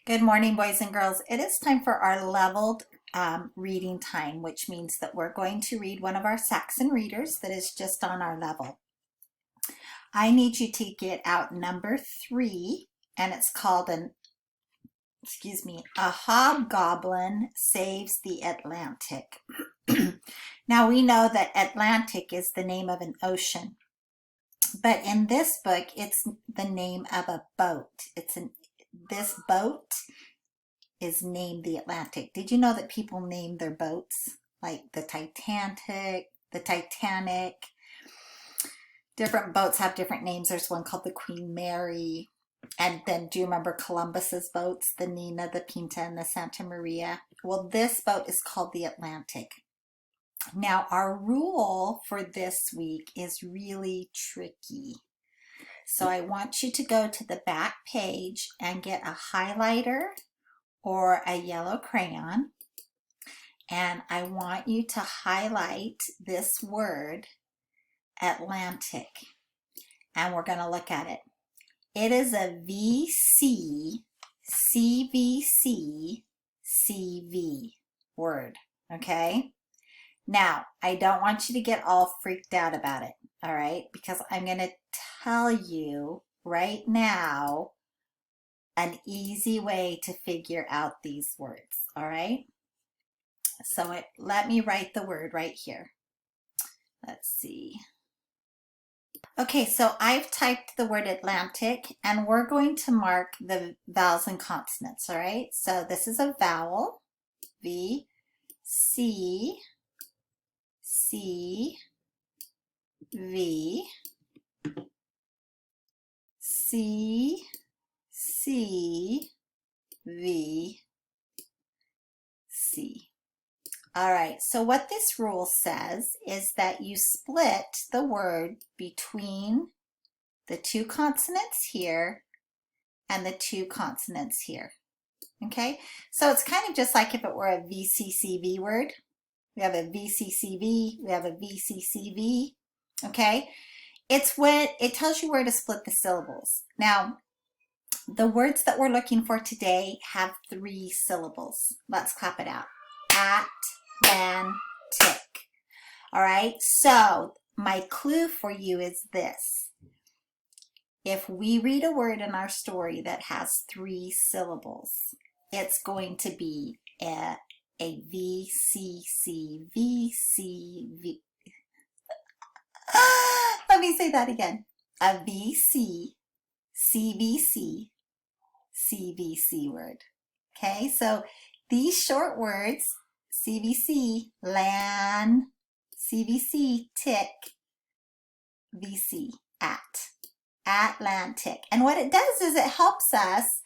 Good morning, boys and girls. It is time for our leveled reading time, which means that we're going to read one of our Saxon readers that is just on our level. I need you to get out number 3, and it's called a Hobgoblin Saves the Atlantic. Now we know that Atlantic is the name of an ocean, but in this book, it's the name of a boat. This boat is named the Atlantic. Did you know that people name their boats like the Titanic? Different boats have different names. There's one called the Queen Mary. And then do you remember Columbus's boats, the Nina, the Pinta, and the Santa Maria? Well, this boat is called the Atlantic. Now, our rule for this week is really tricky. So I want you to go to the back page and get a highlighter or a yellow crayon, and I want you to highlight this word, Atlantic, and we're going to look at it. It is a VC, CVC, CV word, okay? Now, I don't want you to get all freaked out about it, all right? Because I'm going to tell you right now an easy way to figure out these words, all right? So let me write the word right here. Let's see. Okay, so I've typed the word Atlantic, and we're going to mark the vowels and consonants, all right? So this is a vowel, V, C, C, V, C, C, V, C. All right, so what this rule says is that you split the word between the two consonants here and the two consonants here, okay? So it's kind of just like if it were a VCCV word. We have a VCCV, we have a VCCV, okay? It tells you where to split the syllables. Now, the words that we're looking for today have 3 syllables. Let's clap it out. Atlantic. All right, so my clue for you is this. If we read a word in our story that has 3 syllables, it's going to be a VCC, VCV. Let me say that again. A VC, CVC, CVC word. Okay, so these short words, CVC, LAN, CVC, tick, VC, Atlantic. And what it does is it helps us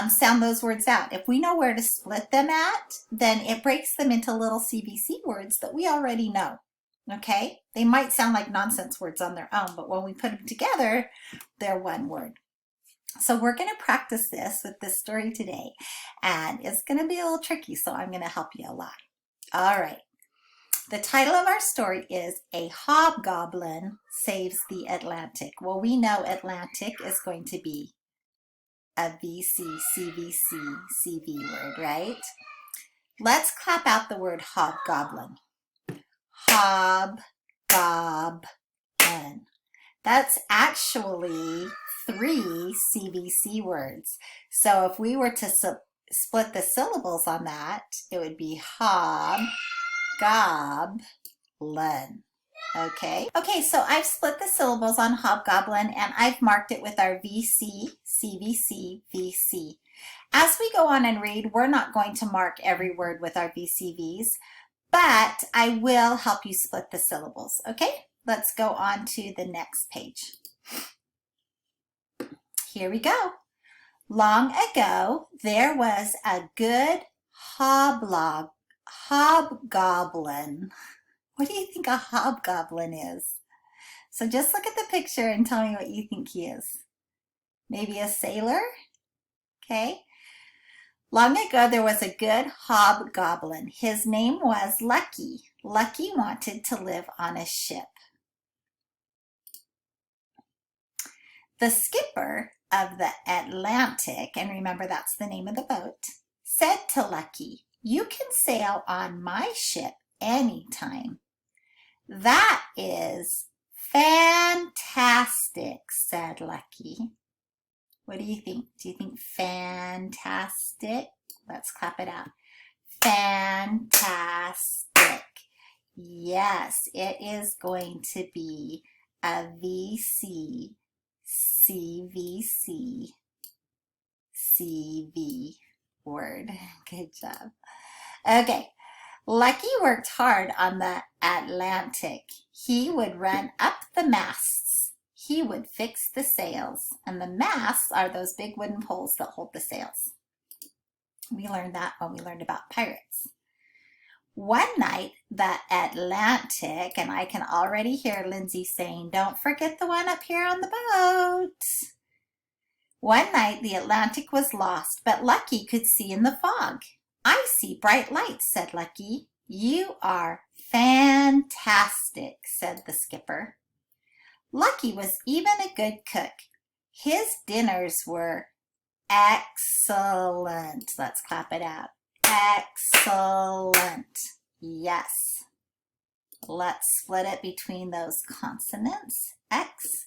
sound those words out. If we know where to split them at, then it breaks them into little CVC words that we already know. Okay? They might sound like nonsense words on their own, but when we put them together, they're one word. So we're going to practice this with this story today, and it's going to be a little tricky, so I'm going to help you a lot. All right. The title of our story is A Hobgoblin Saves the Atlantic. Well, we know Atlantic is going to be a VC, CVC, CV word, right? Let's clap out the word hobgoblin. Hobgoblin. That's actually 3 CVC words. So if we were to split the syllables on that, it would be hobgoblin. Okay, so I've split the syllables on hobgoblin, and I've marked it with our VC, CVC, VC. As we go on and read, we're not going to mark every word with our VCVs, but I will help you split the syllables, okay? Let's go on to the next page. Here we go. Long ago, there was a good hobgoblin. What do you think a hobgoblin is? So just look at the picture and tell me what you think he is. Maybe a sailor? Okay. Long ago, there was a good hobgoblin. His name was Lucky. Lucky wanted to live on a ship. The skipper of the Atlantic, and remember that's the name of the boat, said to Lucky, "You can sail on my ship anytime." "That is fantastic," said Lucky. What do you think? Do you think fantastic? Let's clap it out. Fantastic. Yes, it is going to be a VC, CVC, CV word. Good job. Okay. Lucky worked hard on the Atlantic. He would run up the masts. He would fix the sails. And the masts are those big wooden poles that hold the sails. We learned that when we learned about pirates. One night, the Atlantic, and I can already hear Lindsay saying, "Don't forget the one up here on the boat." One night, the Atlantic was lost, but Lucky could see in the fog. "I see bright lights," said Lucky. "You are fantastic," said the skipper. Lucky was even a good cook. His dinners were excellent. Let's clap it out. Excellent. Yes. Let's split it between those consonants. Excellent.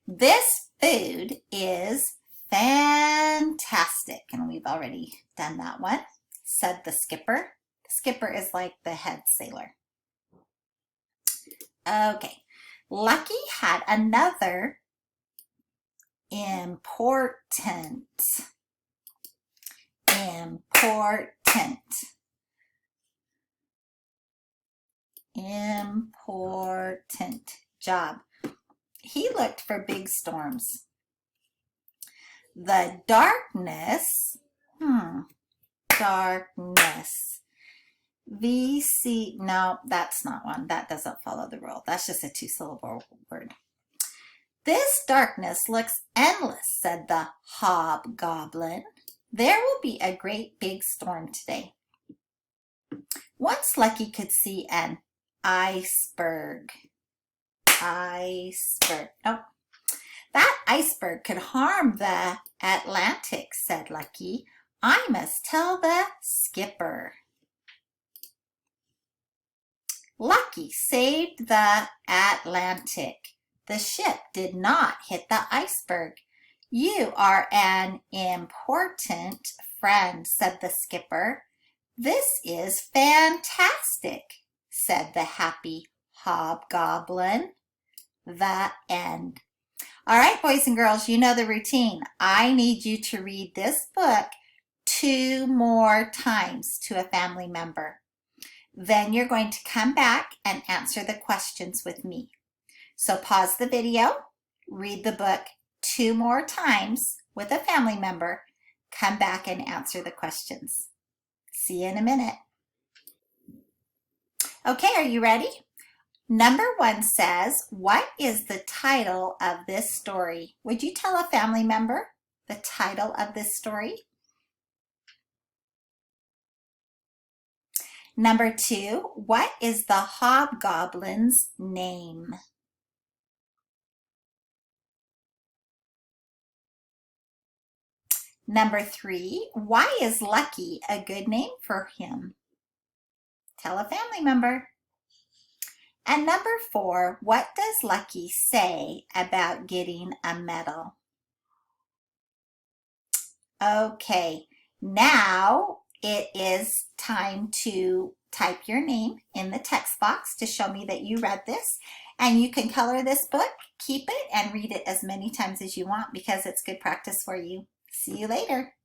This food is fantastic. And we've already done that one, said the skipper. The skipper is like the head sailor. Okay. Lucky had another important job. He looked for big storms. The darkness, VC, no, that's not one. That doesn't follow the rule. That's just a two-syllable word. This darkness looks endless, said the Hobgoblin. There will be a great big storm today. Once Lucky could see an iceberg. Oh, that iceberg could harm the Atlantic, said Lucky. I must tell the skipper. Lucky saved the Atlantic. The ship did not hit the iceberg. You are an important friend, said the skipper. This is fantastic, said the happy Hobgoblin. The end. All right, boys and girls, you know the routine. I need you to read this book 2 more times to a family member. Then you're going to come back and answer the questions with me. So pause the video, read the book 2 more times with a family member, come back and answer the questions. See you in a minute. Okay, are you ready? Number 1 says, what is the title of this story? Would you tell a family member the title of this story? Number 2, what is the Hobgoblin's name? Number 3, why is Lucky a good name for him? Tell a family member. And number 4, what does Lucky say about getting a medal? Okay, now it is time to type your name in the text box to show me that you read this. And you can color this book, keep it, and read it as many times as you want because it's good practice for you. See you later.